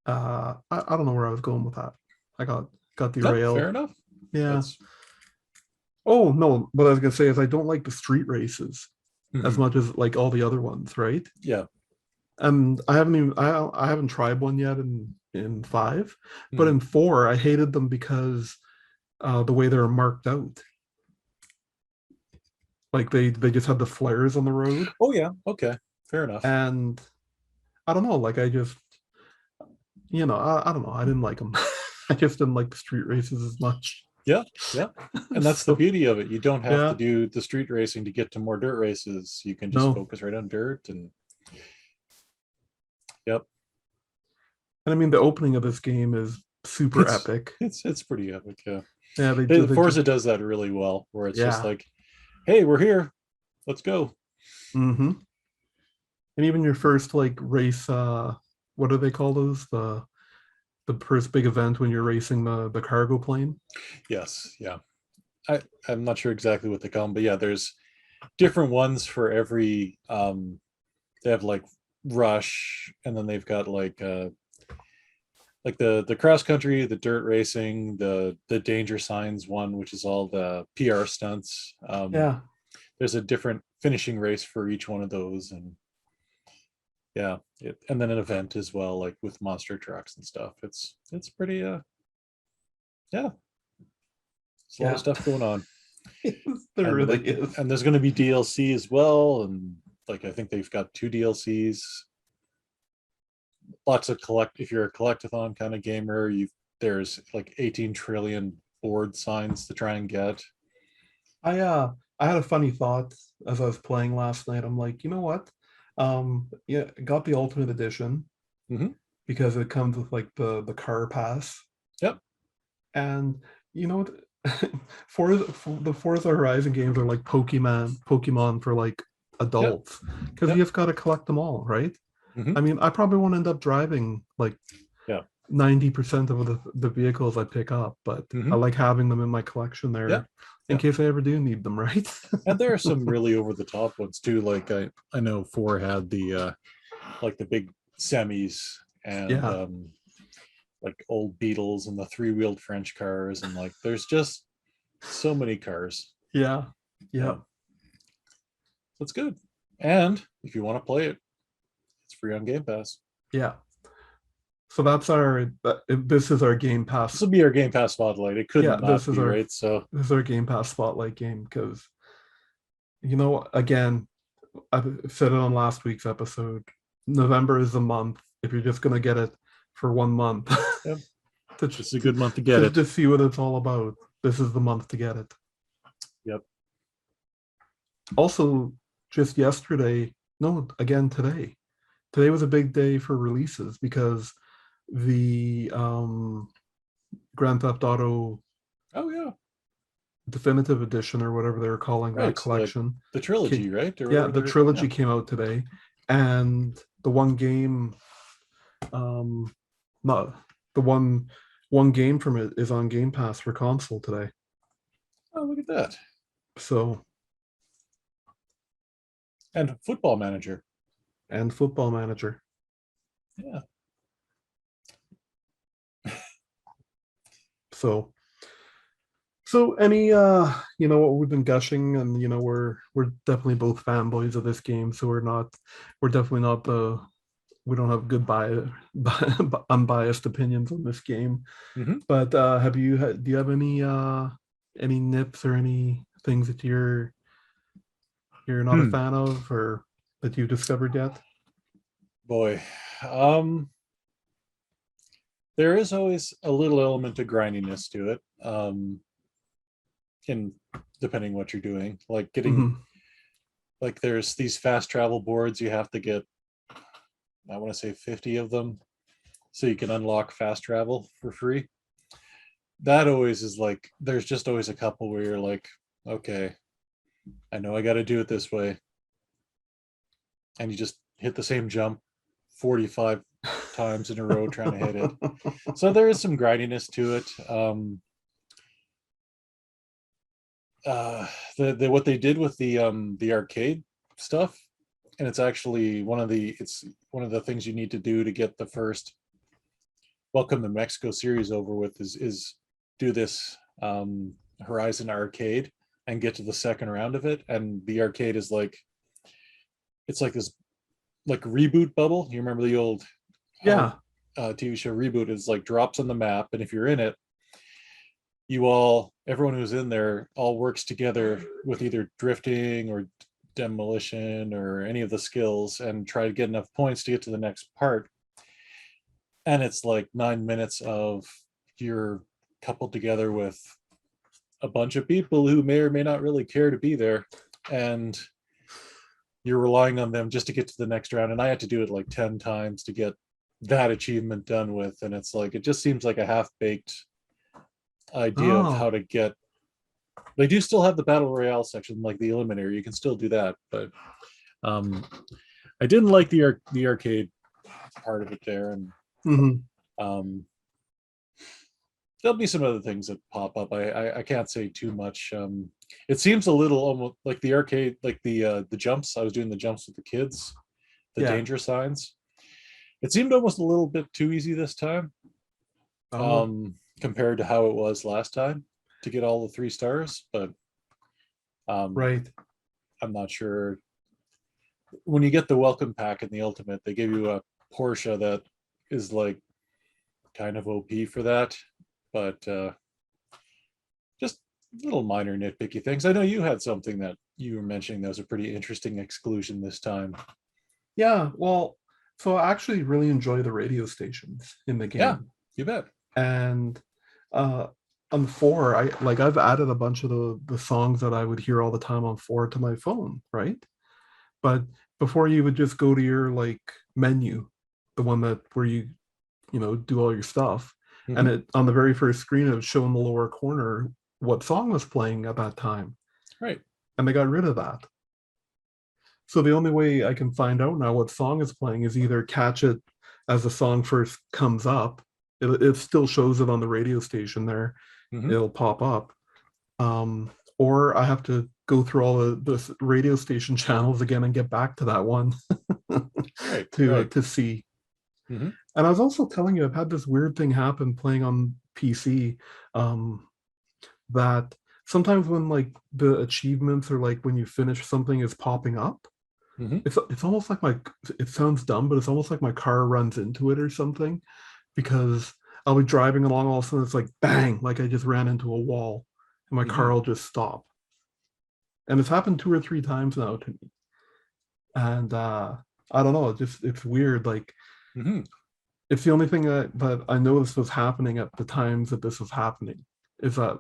S1: I don't know where I was going with that. I got
S2: No,
S1: derailed.
S2: fair enough.
S1: Yeah.
S2: That's
S1: Oh no, what I was gonna say is I don't like the street races as
S2: mhm.
S1: much as like all the other ones, right?
S2: Yeah.
S1: And I haven't tried one yet in 5, but
S2: Mhm.
S1: in 4 I hated them because the way they were marked out. Like they just had the flares on the road,
S2: Oh yeah. Okay. Fair enough.
S1: and I don't know, like I just I don't know, I didn't like them. I just didn't like the street races as much.
S2: Yeah. Yeah. And that's the
S1: So,
S2: beauty of it. You don't have to
S1: yeah,
S2: do the street racing to get to more dirt races. You can just
S1: no.
S2: focus right on dirt, and yep.
S1: And I mean the opening of this game is super
S2: It's
S1: epic.
S2: it's pretty epic. Yeah.
S1: Yeah, they
S2: Forza does that really well, where it's just
S1: yeah.
S2: like, hey, we're here. Let's go.
S1: Mm-hmm. And even your first like race, what do they call those? The first big event when you're racing the cargo plane.
S2: Yes. Yeah. I'm not sure exactly what they call them, but yeah, there's different ones for every they have like rush, and then they've got like like the cross country, the dirt racing, the danger signs one, which is all the PR stunts.
S1: Yeah.
S2: There's a different finishing race for each one of those, and yeah, and then an event as well, like with monster trucks and stuff. It's pretty yeah, it's a lot of stuff going on.
S1: There
S2: And
S1: really
S2: then-
S1: is.
S2: and there's going to be DLC as well, and like I think they've got 2 DLCs. Lots of collect. If you're a collectathon kind of gamer, there's like 18 trillion board signs to try and get.
S1: I had a funny thought as I was playing last night. I'm like, you know what? Yeah, got the Ultimate Edition
S2: Mhm.
S1: because it comes with like the car pass.
S2: Yep.
S1: And you know what? For the Forza Horizon games are like Pokemon for like adults because
S2: Yep.
S1: you've got to collect them all, right?
S2: Mhm.
S1: I mean, I probably won't end up driving like
S2: Yeah.
S1: 90% of the vehicles I pick up, but I
S2: Mhm.
S1: like having them in my collection there
S2: Yeah.
S1: in
S2: Yeah.
S1: case I ever do need them, right?
S2: And there are some really over the top ones too. Like I know 4 had the like the big semis and
S1: Yeah.
S2: like old Beetles and the 3-wheeled French cars, and like there's just so many cars.
S1: Yeah. Yeah.
S2: That's good. And if you want to play it, it's free on Game Pass.
S1: Yeah. So this is our Game Pass.
S2: This will be our Game Pass spotlight. It couldn't not
S1: this is
S2: be,
S1: our
S2: right? So
S1: this is our Game Pass spotlight game because again, I said it on last week's episode. November is the month. If you're just gonna get it for 1 month,
S2: Yep.
S1: it's
S2: it's a good month to get it.
S1: to see what it's all about. This is the month to get it.
S2: Yep.
S1: Also, just yesterday, no, again today. Today was a big day for releases because the Grand Theft Auto
S2: Oh yeah.
S1: Definitive Edition or whatever they were calling
S2: Right,
S1: that collection.
S2: The trilogy, right? Or
S1: Yeah,
S2: whatever
S1: the
S2: they're-
S1: trilogy
S2: yeah.
S1: came out today, and the one game, not the one game from it is on Game Pass for console today.
S2: Oh, look at that.
S1: So,
S2: And Football Manager.
S1: and Football Manager.
S2: Yeah.
S1: So any what we've been gushing, and we're definitely both fanboys of this game, so we're definitely not we don't have good unbiased opinions on this game.
S2: Mhm.
S1: But do you have any nips or any things that you're not a fan of or that you've discovered yet?
S2: Boy. There is always a little element of grindiness to it. In depending what you're doing. Like getting like there's these fast travel boards you have to get, I want to say 50 of them so you can unlock fast travel for free. That always is like there's just always a couple where you're like, okay, I know I got to do it this way, and you just hit the same jump 45 times in a row trying to hit it. So there is some grindiness to it. What they did with the arcade stuff, and it's actually one of the things you need to do to get the first Welcome to Mexico series over with is do this Horizon arcade and get to the second round of it. And the arcade is like, it's like this like reboot bubble. You remember the old TV show Reboot? Is like drops on the map, and if you're in it, everyone who's in there all works together with either drifting or demolition or any of the skills and try to get enough points to get to the next part. And it's like 9 minutes of you're coupled together with a bunch of people who may or may not really care to be there, and you're relying on them just to get to the next round. And I had to do it like 10 times to get that achievement done with, and it's like it just seems like a half-baked idea of how to get. They do still have the battle royale section, like the eliminator, you can still do that, but I didn't like the arcade part of it there. And there'll be some other things that pop up. I can't say too much. It seems a little almost like the arcade, like the jumps. I was doing the jumps with the kids, the danger signs. It seemed almost a little bit too easy this time. compared to how it was last time to get all the 3 stars, but
S1: Right.
S2: I'm not sure. When you get the welcome pack in the Ultimate, they give you a Porsche that is like kind of OP for that, but just little minor nitpicky things. I know you had something that you were mentioning that was a pretty interesting exclusion this time.
S1: Yeah, well, so I actually really enjoy the radio stations in the game.
S2: Yeah, you bet.
S1: And on 4, I've added a bunch of the songs that I would hear all the time on 4 to my phone, right? But before, you would just go to your like menu, the one that where you do all your stuff, and it on the very first screen it would show in the lower corner what song was playing at that time.
S2: Right.
S1: And they got rid of that. So the only way I can find out now what song is playing is either catch it as the song first comes up. It still shows it on the radio station there. It'll pop up. Or I have to go through all the radio station channels again and get back to that one to see. And I was also telling you, I've had this weird thing happen playing on PC, that sometimes when like the achievements or like when you finish something is popping up, it's almost like it sounds dumb, but it's almost like my car runs into it or something, because I'll be driving along, all of a sudden it's like bang, like I just ran into a wall, and my car will just stop. And it's happened 2 or 3 times now to me. And I don't know, it's weird. Like it's the only thing that I noticed was happening at the times that this was happening, is that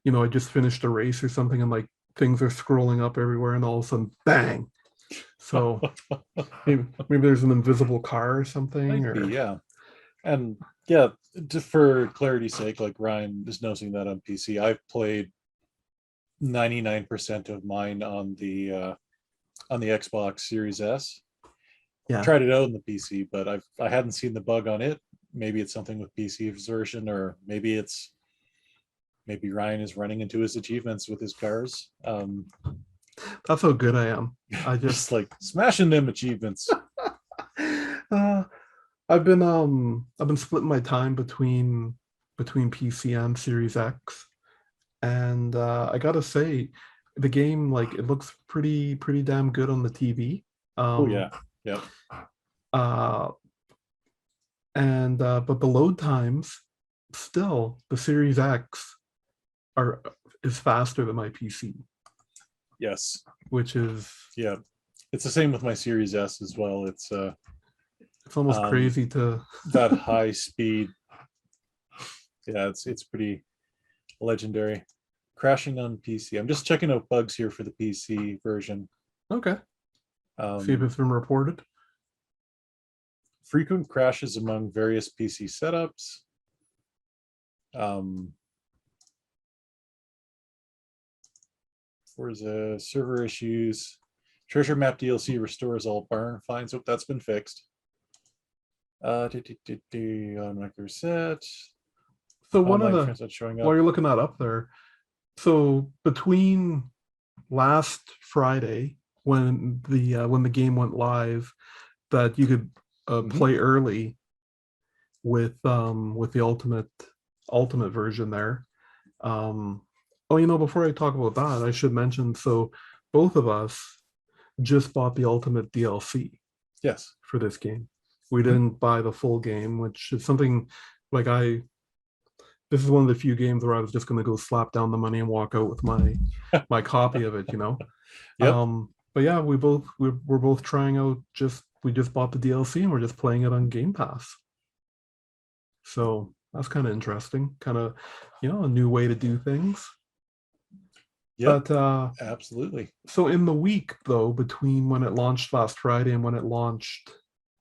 S1: I just finished a race or something, and like things are scrolling up everywhere, and all of a sudden bang. So maybe there's an invisible car or something.
S2: Might be, yeah. And yeah, just for clarity's sake, like Ryan is noticing that on PC, I've played 99% of mine on the Xbox Series S.
S1: Yeah.
S2: Tried it out in the PC, but I hadn't seen the bug on it. Maybe it's something with PC version, or maybe Ryan is running into his achievements with his cars.
S1: That's how good I am. I
S2: Just like smashing them achievements.
S1: I've been splitting my time between PC and Series X, and I gotta say, the game, like, it looks pretty damn good on the TV.
S2: Oh yeah, yeah.
S1: But the load times, still, the Series X is faster than my PC.
S2: Yes.
S1: Which is,
S2: yeah, it's the same with my Series S as well. It's
S1: almost crazy to
S2: that high speed. Yeah, it's pretty legendary. Crashing on PC. I'm just checking out bugs here for the PC version.
S1: Okay. See if it's been reported.
S2: Frequent crashes among various PC setups. Forza server issues. Treasure Map DLC restores all barn finds. Oh, that's been fixed. On record set.
S1: So one of the,
S2: showing up.
S1: while you're looking that up there, so between last Friday when the game went live, that you could play early with the ultimate version there. Before I talk about that, I should mention, so both of us just bought the ultimate DLC.
S2: Yes.
S1: For this game. We didn't buy the full game, which is something like this is one of the few games where I was just going to go slap down the money and walk out with my copy of it, Yep. But yeah, we're both trying out, we just bought the DLC and we're just playing it on Game Pass. So that's kind of interesting, kind of, a new way to do things.
S2: Yeah,
S1: but
S2: absolutely.
S1: So in the week, though, between when it launched last Friday and when it launched,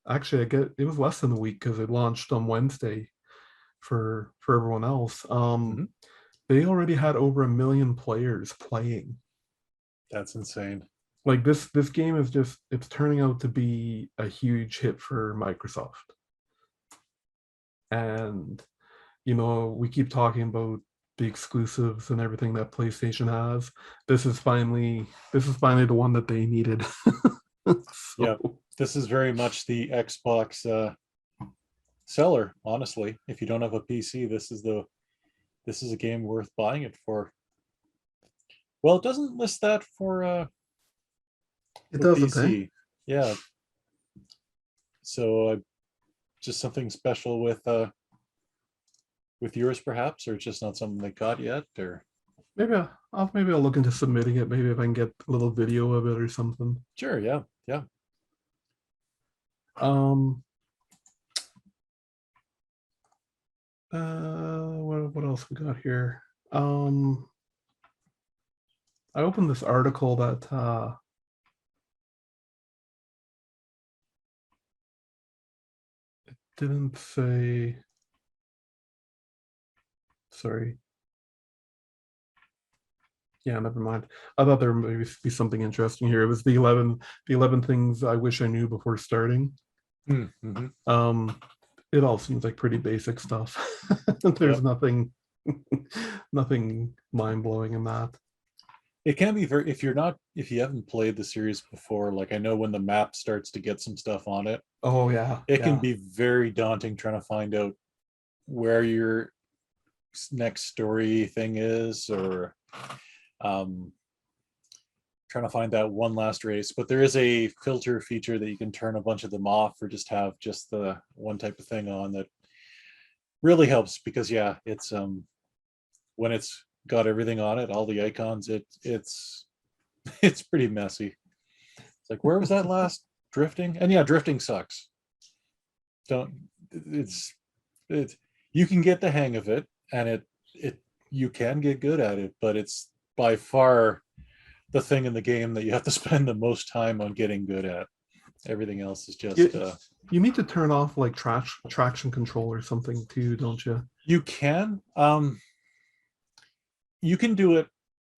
S1: actually, it was less than a week because it launched on Wednesday for everyone else. They already had over 1 million players playing.
S2: That's insane.
S1: Like this game is it's turning out to be a huge hit for Microsoft. And we keep talking about the exclusives and everything that PlayStation has. This is finally the one that they needed.
S2: Yeah, this is very much the Xbox seller, honestly. If you don't have a PC, this is a game worth buying it for. Well, it doesn't list that for
S1: It
S2: for
S1: doesn't, eh?
S2: PC. Yeah. So just something special with yours, perhaps, or it's just not something they got yet, or
S1: Maybe I'll look into submitting it. Maybe if I can get a little video of it or something.
S2: sure, yeah, yeah.
S1: Um. What else we got here? I opened this article that didn't say. Sorry. Yeah, never mind. I thought there would maybe be something interesting here. It was the 11 things I wish I knew before starting.
S2: Mm-hmm.
S1: It all seems like pretty basic stuff. There's
S2: Yep.
S1: nothing mind-blowing in that.
S2: It can be very, if you haven't played the series before, like I know when the map starts to get some stuff on it,
S1: Oh yeah,
S2: it can
S1: yeah.
S2: be very daunting trying to find out where your next story thing is, or trying to find that one last race. But there is a filter feature that you can turn a bunch of them off or just have just the one type of thing on that really helps, because yeah, it's when it's got everything on it, all the icons, it's it's pretty messy. It's like, where was that last drifting? And yeah, drifting sucks. It's you can get the hang of it, and it you can get good at it, but it's by far the thing in the game that you have to spend the most time on getting good at. Everything else is just
S1: You need to turn off like traction control or something too, don't you?
S2: you can do it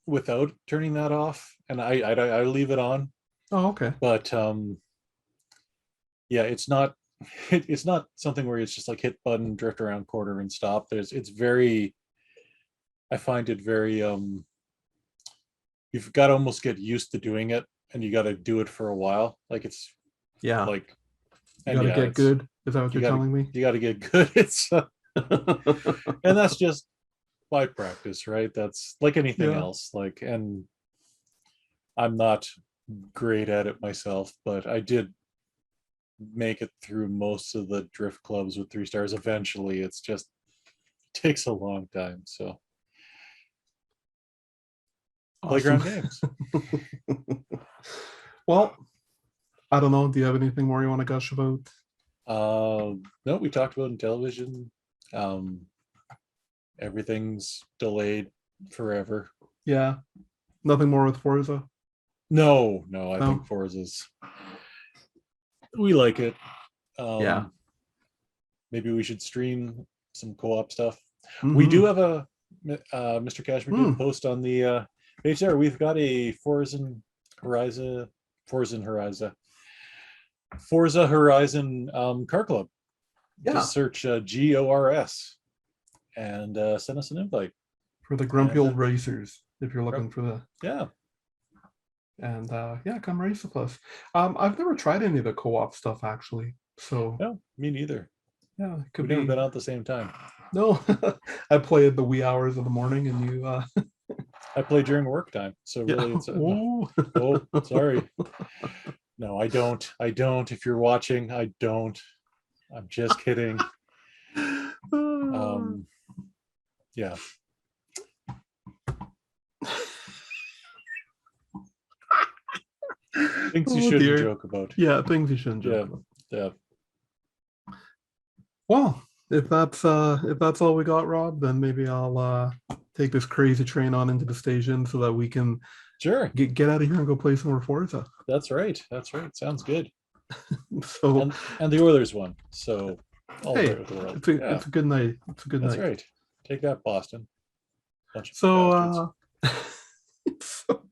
S2: without turning that off, and I leave it on.
S1: Oh, okay.
S2: But yeah, it's not it's not something where it's just like hit button, drift around corner and stop. It's very, I find it very you've got to almost get used to doing it, and you got to do it for a while. Like it's
S1: Yeah.
S2: like,
S1: You
S2: and
S1: gotta
S2: yeah,
S1: get good. Is that what you're telling me?
S2: you got to get good. It's and that's just by practice, right? That's like anything
S1: Yeah.
S2: else. Like, and I'm not great at it myself, but I did make it through most of the drift clubs with 3 stars eventually. It's just takes a long time. So
S1: Awesome.
S2: playground games.
S1: Well, I don't know. Do you have anything more you want to gush about?
S2: No, we talked about in television. Everything's delayed forever.
S1: Yeah. Nothing more with Forza?
S2: No, I
S1: No?
S2: think Forza's, we like it.
S1: Yeah.
S2: Maybe we should stream some co-op stuff.
S1: Mhm.
S2: We do have a Mr. Cashmere did a
S1: Hmm.
S2: post on the page there. We've got a Forza Horizon car club.
S1: Yeah.
S2: Just search GORS and send us an invite.
S1: For the grumpy
S2: And,
S1: old racers, if you're looking for the.
S2: Yeah.
S1: And yeah, come race with us. I've never tried any of the co-op stuff actually. So
S2: No, me neither.
S1: yeah, it could
S2: We've
S1: be.
S2: never been out at the same time.
S1: No, I play at the wee hours of the morning, and you.
S2: I play during work time, so
S1: Yeah.
S2: really, it's
S1: Ooh.
S2: oh, sorry. No, I don't. If you're watching, I don't. I'm just kidding. Yeah. Things you
S1: Oh,
S2: shouldn't
S1: dear.
S2: joke about.
S1: Yeah, things you shouldn't joke about.
S2: Yeah.
S1: Well, if that's all we got, Rob, then maybe I'll take this crazy train on into the station so that we can
S2: Sure.
S1: get out of here and go play some more Forza.
S2: That's right. Sounds good.
S1: So
S2: And the Oilers won. So all
S1: hey,
S2: right with the world.
S1: it's a good night. It's a good
S2: That's
S1: night.
S2: right. Take that, Boston. Bunch of
S1: So
S2: bastards.
S1: so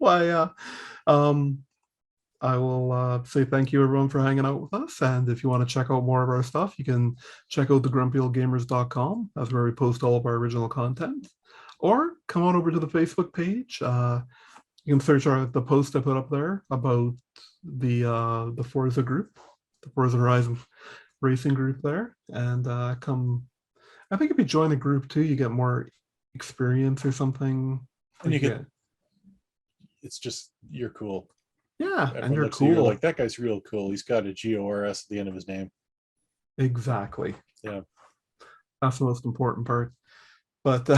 S1: I will say thank you everyone for hanging out with us. And if you want to check out more of our stuff, you can check out thegrumpyoldgamers.com. That's where we post all of our original content. Or come on over to the Facebook page. You can search the post I put up there about the Forza group, the Forza Horizon racing group there, and come. I think if you join the group too, you get more experience or something.
S2: And you
S1: Like,
S2: get, it's just, you're cool.
S1: yeah,
S2: Everyone
S1: and you're
S2: looks at you,
S1: cool.
S2: like, that guy's real cool. He's got a GORS at the end of his name.
S1: Exactly.
S2: Yeah.
S1: That's the most important part. But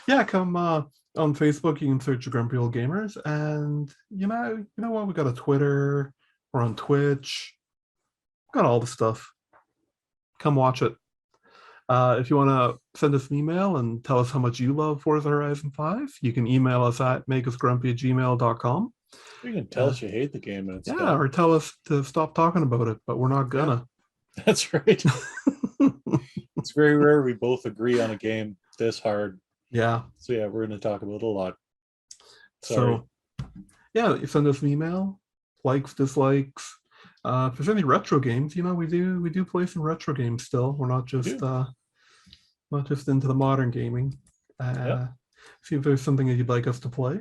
S1: yeah, come on Facebook. You can search Grumpy Old Gamers, and you know what? We got a Twitter. We're on Twitch. Got all the stuff. Come watch it. If you want to send us an email and tell us how much you love Forza Horizon 5, you can email us at makeusgrumpy@gmail.com.
S2: You can tell us you hate the game and it's
S1: Yeah,
S2: done.
S1: or tell us to stop talking about it, but we're not gonna.
S2: That's right. It's very rare we both agree on a game this hard.
S1: Yeah.
S2: So yeah, we're going to talk about it a lot. Sorry.
S1: So yeah, you send us an email, likes, dislikes. If there's any retro games, we do play some retro games still. We're not just into the modern gaming. See if there's something that you'd like us to play.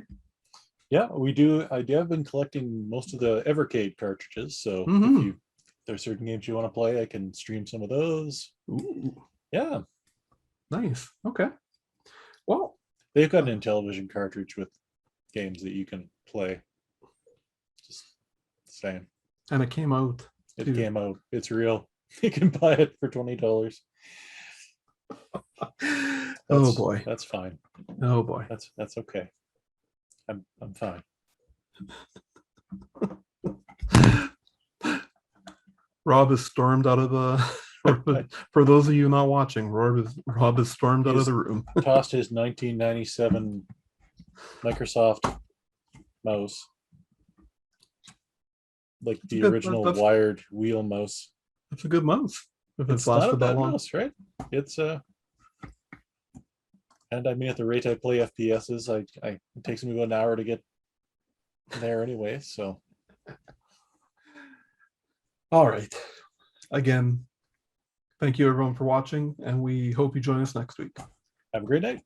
S2: Yeah, we do. I have been collecting most of the Evercade cartridges. So if there's certain games you want to play, I can stream some of those.
S1: Ooh,
S2: Yeah.
S1: nice. Okay. Well,
S2: They've got an Intellivision cartridge with games that you can play. Just saying.
S1: and it came out.
S2: It
S1: too.
S2: came out. It's real. You can buy it for $20.
S1: Oh boy.
S2: That's fine.
S1: Oh boy.
S2: That's okay. I'm fine.
S1: Rob has stormed out of the. For those of you not watching, Rob has stormed out of the room.
S2: Tossed his 1997 Microsoft mouse, like the original wired wheel mouse.
S1: That's a good mouse. If
S2: It's not a bad mouse, right? It's and I mean, at the rate I play FPSs, it takes me about an hour to get there anyway. So,
S1: all right. Again, thank you everyone for watching, and we hope you join us next week.
S2: have a great night.